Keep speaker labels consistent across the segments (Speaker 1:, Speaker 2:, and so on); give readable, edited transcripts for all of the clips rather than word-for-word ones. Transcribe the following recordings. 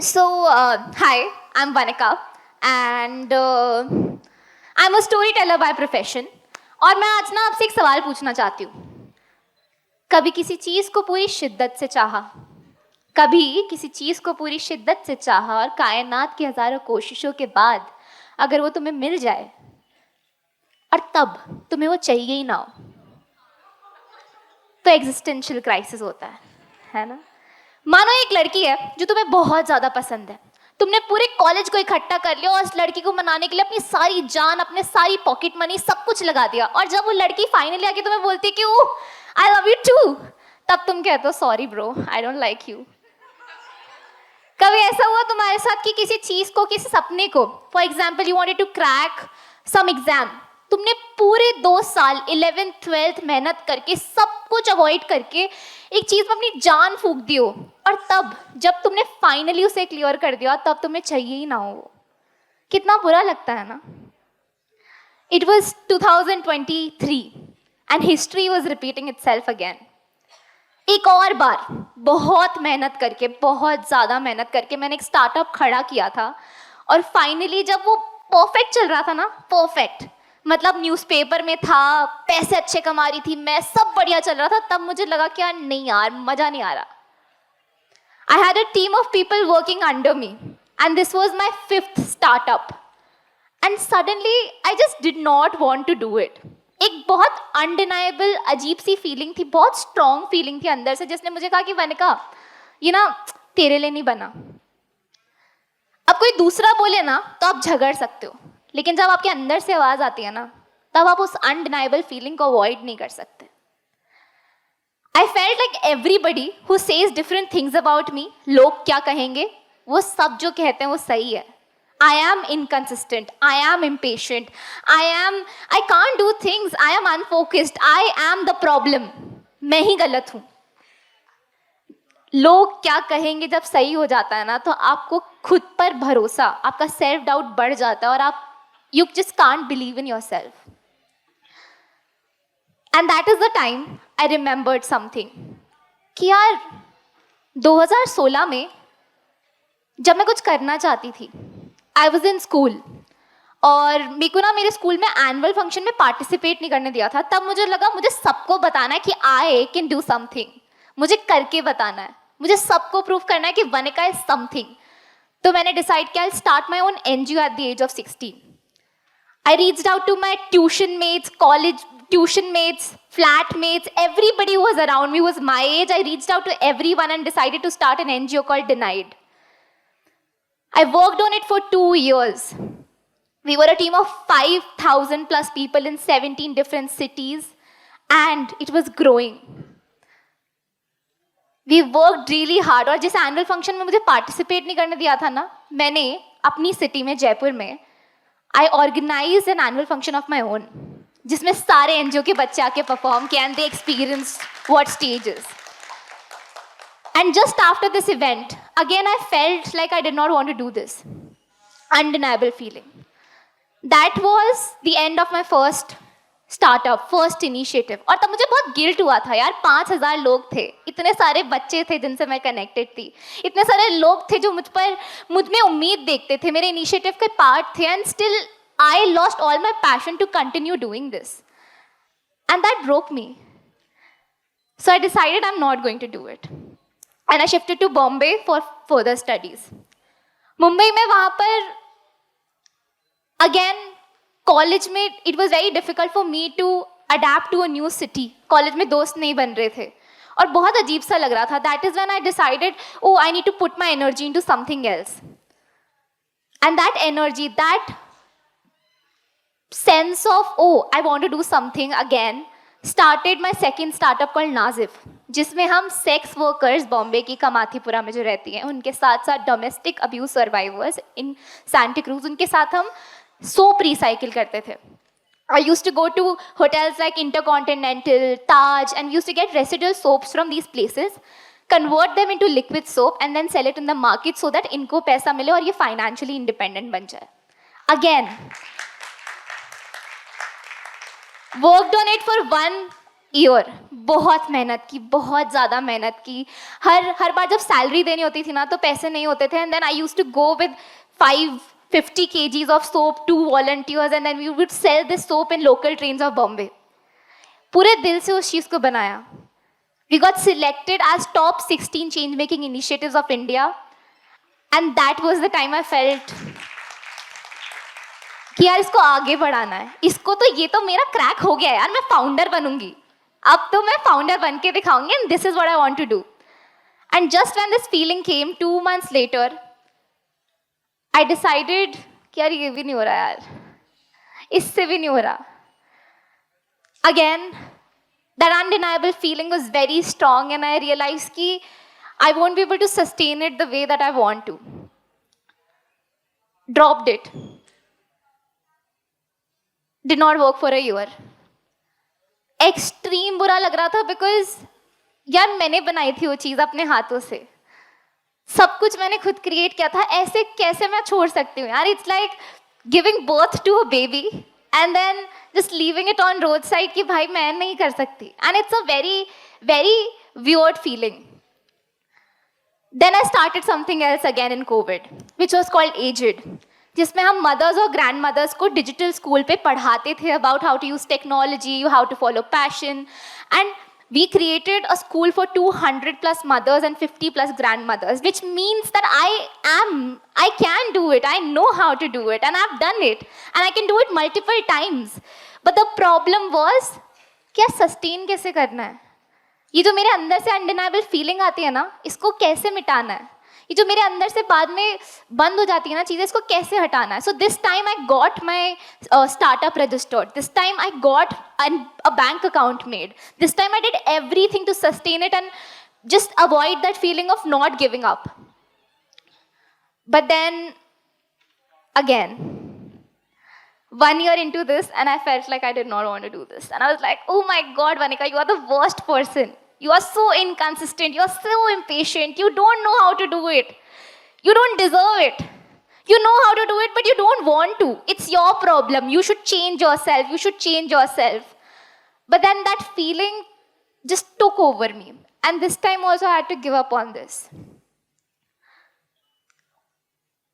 Speaker 1: Hi, I'm Vanika and I'm a storyteller by profession. और मैं आज ना आपसे एक सवाल पूछना चाहती हूँ. कभी किसी चीज़ को पूरी शिद्दत से चाहा, कभी किसी चीज़ को पूरी शिद्दत से चाहा और कायनात की हज़ारों कोशिशों के बाद अगर वो तुम्हें मिल जाए और तब तुम्हें वो चाहिए ही ना हो, तो एग्जिस्टेंशियल क्राइसिस होता है ना. मानो एक लड़की है जो तुम्हें बहुत ज़्यादा पसंद है. तुमने पूरे कॉलेज को इकट्ठा कर लिया और उस लड़की को मनाने के लिए अपनी सारी जान, अपने सारी पॉकेट मनी, सब कुछ लगा दिया. और जब वो लड़की फाइनली आके तुम्हें बोलती है कि ओह आई लव यू टू, तब तुम कहते हो sorry bro, I don't like you. कभी ऐसा हुआ तुम्हारे साथ कि किसी चीज को, किसी सपने को, for example you wanted to crack some exam, तुमने पूरे 2 साल 11th 12th मेहनत करके सब कुछ अवॉइड करके एक चीज में अपनी जान फूंक दी हो, और तब जब तुमने फाइनली उसे क्लियर कर दिया तब तुम्हें चाहिए ही ना हो. कितना बुरा लगता है ना. It was 2023 and history was repeating itself again. एक और बार बहुत मेहनत करके, बहुत ज़्यादा मेहनत करके मैंने एक स्टार्टअप खड़ा किया था, और फाइनली जब वो परफेक्ट चल रहा था ना, परफेक्ट मतलब न्यूज़पेपर में था, पैसे अच्छे कमा रही थी मैं, सब बढ़िया चल रहा था, तब मुझे लगा कि यार नहीं यार, मज़ा नहीं आ रहा. I had a team of people working under me and this was my 5th startup and suddenly I just did not want to do it. एक बहुत अनडिनाइबल अजीब सी फीलिंग थी, बहुत स्ट्रॉन्ग फीलिंग थी अंदर से, जिसने मुझे कहा कि वनिका ये ना तेरे लिए नहीं बना. अब कोई दूसरा बोले ना तो आप झगड़ सकते हो, लेकिन जब आपके अंदर से आवाज आती है ना, तब आप उस अनडिनाइबल फीलिंग को अवॉइड नहीं कर सकते. I felt like everybody who says different things about me, लोग क्या कहेंगे, वो सब जो कहते हैं वो सही है. I am inconsistent, I am impatient, I can't do things, I am unfocused, I am the problem. मैं ही गलत हूँ. लोग क्या कहेंगे जब सही हो जाता है ना, तो आपको खुद पर भरोसा, आपका सेल्फ डाउट बढ़ जाता है और आप you just can't believe in yourself. And that is the time I remembered something. कि यार 2016 में जब मैं कुछ करना चाहती थी, I was in school, और मेरे को ना मेरे स्कूल में एनुअल फंक्शन में पार्टिसिपेट नहीं करने दिया था. तब मुझे लगा मुझे सबको बताना है कि I can do something. मुझे करके बताना है, मुझे सबको प्रूव करना है कि वनिका इज समथिंग. तो मैंने डिसाइड किया I'll start my own NGO at the age of 16. I reached out to my tuition mates, college tuition mates, flatmates, everybody who was around me, who was my age. I reached out to everyone and decided to start an NGO called Denied. I worked on it for 2 years. We were a team of 5,000 plus people in 17 different cities, and it was growing. We worked really hard. और जिस annual function में मुझे participate नहीं करने दिया था ना, मैंने अपनी सिटी में, जयपुर में, I organized an annual function of my own, जिसमें सारे एनजीओ के बच्चे आके परफॉर्म किए and they experienced what stage is. And just after this event, again I felt like I did not want to do this. Undeniable feeling. That was the end of my first startup, first initiative. और तब मुझे बहुत guilt हुआ था यार, 5,000 लोग थे, इतने सारे बच्चे थे जिनसे मैं कनेक्टेड थी, इतने सारे लोग थे जो मुझ में उम्मीद देखते थे, मेरे इनिशिएटिव के पार्ट थे, and still I lost all my passion to continue doing this. And that broke me. So I decided I'm not going to do it. And I shifted to Bombay for further studies. Mumbai में वहाँ पर again college में it was very difficult for me to adapt to a new city. College में दोस्त नहीं बन रहे थे और बहुत अजीब सा लग रहा था. That is when I decided, oh, I need to put my energy into something else. And that energy, that sense of, oh, I want to do something again, started my second startup called Nazif, जिसमें हम sex workers Bombay की कमाथीपुरा में जो रहती हैं, उनके साथ साथ डोमेस्टिक अब्यूज सर्वाइवर्स इन सैंटा क्रूज, उनके साथ हम सोप रिसाइकिल करते थे. I used to go to hotels like Intercontinental, Taj, and we used to get residual soaps from these places, convert them into liquid soap and then sell it in the market so that इनको पैसा मिले और ये financially independent बन जाए. Again, worked on it for 1 year बहुत मेहनत की, बहुत ज़्यादा मेहनत की। हर बार जब सैलरी देनी होती थी ना तो पैसे नहीं होते थे, and then I used to go with 550 kgs of soap to volunteers, and then we would sell this soap in local trains of Bombay. पूरे दिल से उस चीज़ को बनाया. We got selected as top 16 change making initiatives of India, and that was the time I felt कि यार इसको आगे बढ़ाना है, इसको तो ये तो मेरा क्रैक हो गया यार, मैं फाउंडर बनूंगी, अब तो मैं फाउंडर बन के दिखाऊंगी, and this is what I want to do. And just when this feeling came 2 months later, I decided कि यार ये भी नहीं हो रहा यार, इससे भी नहीं हो रहा. Again that undeniable feeling was very strong, and I realized कि I won't be able to sustain it the way that I want to. Dropped it. Did not work for a year. Extreme बुरा लग रहा था because यार मैंने बनाई थी वो चीज़ अपने हाथों से, सब कुछ मैंने खुद क्रिएट किया था, ऐसे कैसे मैं छोड़ सकती हूँ यार. It's like giving birth to a baby and then just leaving it on roadside कि भाई मैं नहीं कर सकती. And it's a very weird feeling. Then I started something else again in COVID, which was called Aged, जिसमें हम mothers और grandmothers को digital school पे पढ़ाते थे about how to use technology, how to follow passion, and we created a school for 200 plus mothers and 50 plus grandmothers, which means that I can do it, I know how to do it, and I've done it, and I can do it multiple times. But the problem was क्या sustain कैसे करना है, ये जो मेरे अंदर से undeniable feeling आती है ना, इसको कैसे मिटाना है, ये जो मेरे अंदर से बाद में बंद हो जाती है ना चीज़ें, इसको कैसे हटाना है. So this time I got my startup registered. This time I got a bank account made. This time I did everything to sustain it and just avoid that feeling of not giving up. But then again, 1 year into this, and I felt like I did not want to do this. And I was like, oh my God, Vanika, you are the worst person. You are so inconsistent. You are so impatient. You don't know how to do it. You don't deserve it. You know how to do it, but you don't want to. It's your problem. You should change yourself. You should change yourself. But then that feeling just took over me. And this time also I had to give up on this.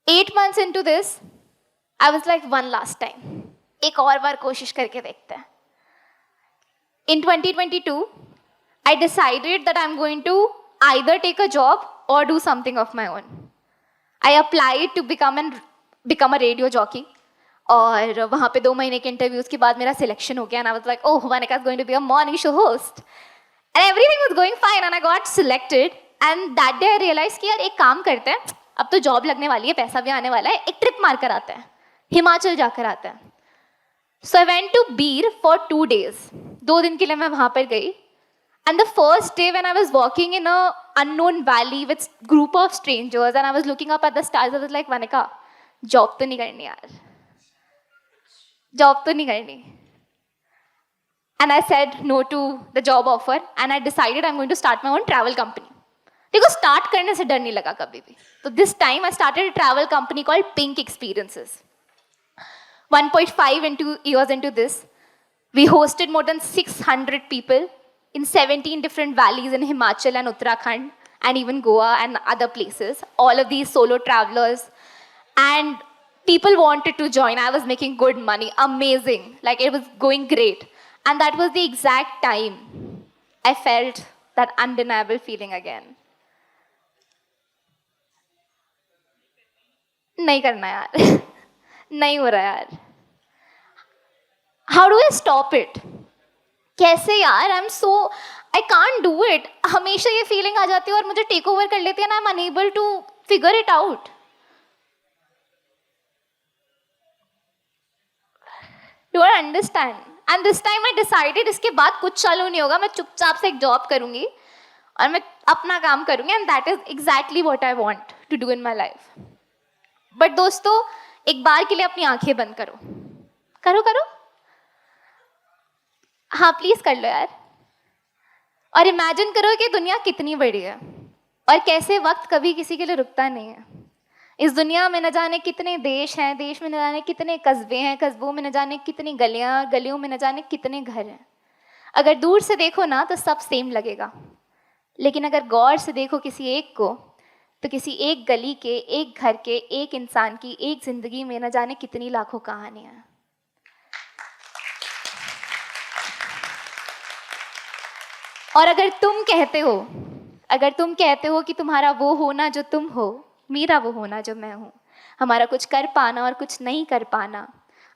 Speaker 1: 8 months into this, I was like, one last time. एक और बार कोशिश करके देखते हैं. In 2022, I decided that I'm going to either take a job or do something of my own. I applied to become a radio jockey. और वहाँ पे 2 महीने के इंटरव्यूज के बाद मेरा सिलेक्शन हो गया, and I was like, oh, Vanika is going to be a morning show host. And everything was going fine, and I got selected. And that day I realized कि यार एक काम करते हैं, अब तो जॉब लगने वाली है, पैसा भी आने वाला है, एक ट्रिप मार कर आते हैं, हिमाचल जाकर आते हैं. So I went to Beer for 2 days. 2 दिन के लिए मैं वहाँ पर गई. And the first day when I was walking in a unknown valley with group of strangers and I was looking up at the stars, I was like, Vanika, job तो नहीं करनी यार, job तो नहीं करनी. And I said no to the job offer and I decided I'm going to start my own travel company. देखो start करने से डर नहीं लगा कभी भी. So this time I started a travel company called Pink Experiences. 1.5 years into this, we hosted more than 600 people in 17 different valleys in Himachal and Uttarakhand and even Goa and other places. All of these solo travelers. And people wanted to join. I was making good money. Amazing. Like it was going great. And that was the exact time I felt that undeniable feeling again. नहीं करना यार. नहीं हो रहा यार. How do I stop it? कैसे यार? I can't do it. हमेशा ये feeling आ जाती है और मुझे take over कर लेती है and I'm unable to figure it out. Do I understand? And this time I decided इसके बाद कुछ चालू नहीं होगा, मैं चुपचाप से एक job करूँगी और मैं अपना काम करूँगी, and that is exactly what I want to do in my life. But दोस्तों, एक बार के लिए अपनी आंखें बंद करो. करो करो. हाँ प्लीज कर लो यार. और इमेजिन करो कि दुनिया कितनी बड़ी है और कैसे वक्त कभी किसी के लिए रुकता नहीं है. इस दुनिया में न जाने कितने देश हैं, देश में न जाने कितने कस्बे हैं, कस्बों में न जाने कितनी गलियां, गलियों में न जाने कितने घर हैं. अगर दूर से देखो ना तो सब सेम लगेगा, लेकिन अगर गौर से देखो किसी एक को, तो किसी एक गली के, एक घर के, एक इंसान की एक जिंदगी में न जाने कितनी लाखों कहानियां हैं। और अगर तुम कहते हो कि तुम्हारा वो होना जो तुम हो, मेरा वो होना जो मैं हूं, हमारा कुछ कर पाना और कुछ नहीं कर पाना,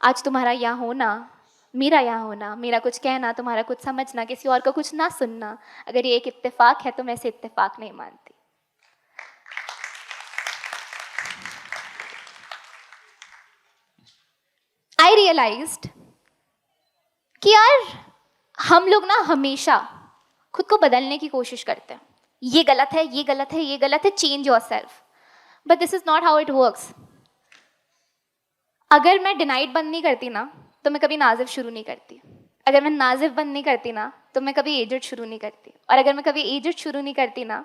Speaker 1: आज तुम्हारा यहाँ होना, मेरा यहाँ होना, मेरा कुछ कहना, तुम्हारा कुछ समझना, किसी और का कुछ ना सुनना, अगर ये एक इत्तेफाक है तो मैं इसे इत्तेफाक नहीं मानती। आई रियलाइज्ड कि यार हम लोग ना हमेशा खुद को बदलने की कोशिश करते हैं, ये गलत है, ये गलत है, ये गलत है, change yourself, but this is not how it works. अगर मैं डिनाइट बंद नहीं करती ना तो मैं कभी नाजिफ शुरू नहीं करती, अगर मैं नाजिफ बंद नहीं करती ना तो मैं कभी एजेड शुरू नहीं करती, और अगर मैं कभी एजेड शुरू नहीं करती ना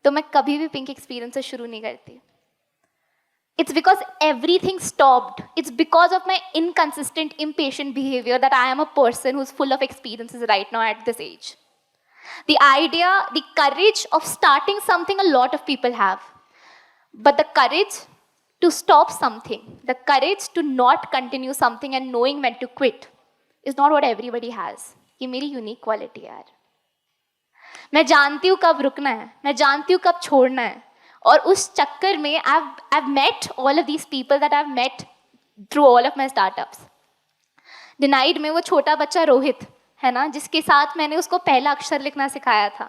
Speaker 1: तो मैं कभी भी पिंक एक्सपीरियंसेस शुरू नहीं करती। It's because everything stopped. It's because of my inconsistent, impatient behavior that I am a person who's full of experiences right now at this age. The idea, the courage of starting something a lot of people have. But the courage to stop something, the courage to not continue something and knowing when to quit is not what everybody has. ये मेरी unique quality है यार। मैं जानती हूँ कब रुकना है, मैं जानती हूँ कब छोड़ना है, और उस चक्कर में I've met all of these people that I've met through all of my startups. Denied में वो छोटा बच्चा रोहित है ना, जिसके साथ मैंने उसको पहला अक्षर लिखना सिखाया था।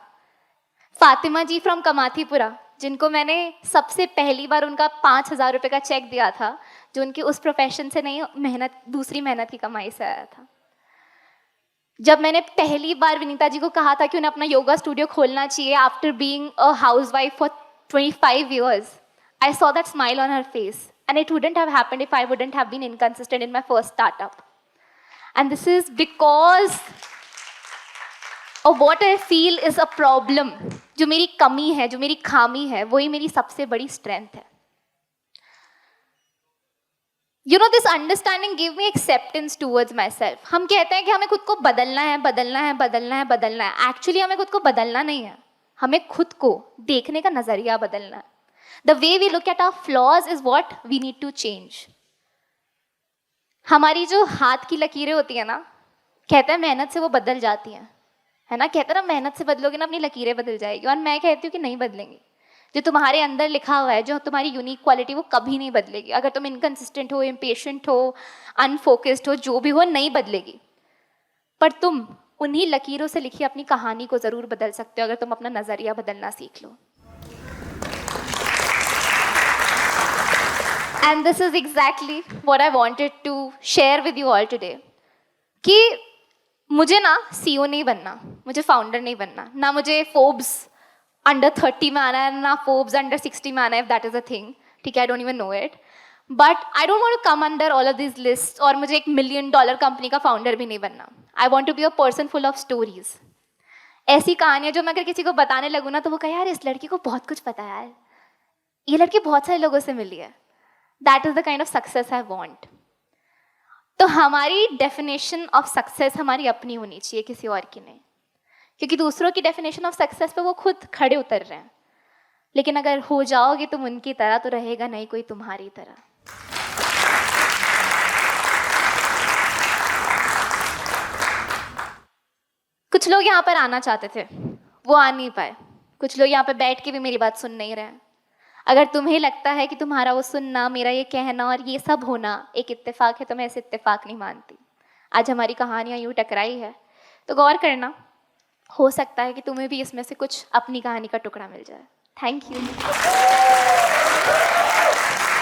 Speaker 1: फातिमा जी फ्रॉम कमाथीपुरा, जिनको मैंने सबसे पहली बार उनका 5,000 रुपये का चेक दिया था, जो उनके उस प्रोफेशन से नहीं, दूसरी मेहनत की कमाई से आया था। जब मैंने पहली बार विनीता जी को कहा था कि उन्हें अपना योगा स्टूडियो खोलना चाहिए after being a housewife for 25 years, I saw that smile on her face, and it wouldn't have happened if I wouldn't have been inconsistent in my first startup. And this is because of what I feel is a problem. जो मेरी कमी है, जो मेरी खामी है, वही मेरी सबसे बड़ी strength है। You know, this understanding gave me acceptance towards myself. हम कहते हैं कि हमें खुद को बदलना है, बदलना है, बदलना है, बदलना है। Actually हमें खुद को बदलना नहीं है, हमें खुद को देखने का नजरिया बदलना है। The way we look at our flaws is what we need to change. हमारी जो हाथ की लकीरें होती है ना, कहते हैं मेहनत से वो बदल जाती हैं, है ना, कहते हैं ना मेहनत से बदलोगे ना अपनी लकीरें बदल जाएगी, और मैं कहती हूँ कि नहीं बदलेंगी। जो तुम्हारे अंदर लिखा हुआ है, जो तुम्हारी यूनिक क्वालिटी, वो कभी नहीं बदलेगी। अगर तुम इनकंसिस्टेंट हो, इम्पेशेंट हो, अनफोकस्ड हो, जो भी हो, नहीं बदलेगी। पर तुम उन्हीं लकीरों से लिखी अपनी कहानी को जरूर बदल सकते हो अगर तुम अपना नजरिया बदलना सीख लो। And this is exactly what I wanted to share with you all today, कि मुझे ना सीईओ नहीं बनना, मुझे फाउंडर नहीं बनना, ना मुझे फोर्ब्स अंडर 30 में आना है, ना फोर्ब्स अंडर 60 में आना है, if that is a thing, ठीक है, I don't even know it, but I don't want to come under all of this list, और मुझे $1 million कंपनी का फाउंडर भी नहीं बनना। I want to be a person full of stories, ऐसी कहानियां जो मैं अगर किसी को बताने लगूँ ना तो वो कहे यार इस लड़की को बहुत कुछ पता है यार, ये लड़की बहुत सारे लोगों से मिली है। That is the kind of success I want. तो हमारी डेफिनेशन ऑफ सक्सेस हमारी अपनी होनी चाहिए, किसी और की नहीं, क्योंकि दूसरों की डेफिनेशन ऑफ सक्सेस पे वो खुद खड़े उतर रहे हैं, लेकिन अगर हो जाओगे तुम उनकी तरह तो रहेगा नहीं कोई तुम्हारी तरह। कुछ लोग यहाँ पर आना चाहते थे, वो आ नहीं पाए। कुछ लोग यहाँ पर बैठ के भी मेरी बात सुन नहीं रहे। अगर तुम्हें लगता है कि तुम्हारा वो सुनना, मेरा ये कहना और ये सब होना एक इत्तेफाक है, तो मैं इसे इत्तेफाक नहीं मानती। आज हमारी कहानियाँ यूँ टकराई है तो गौर करना, हो सकता है कि तुम्हें भी इसमें से कुछ अपनी कहानी का टुकड़ा मिल जाए। Thank you.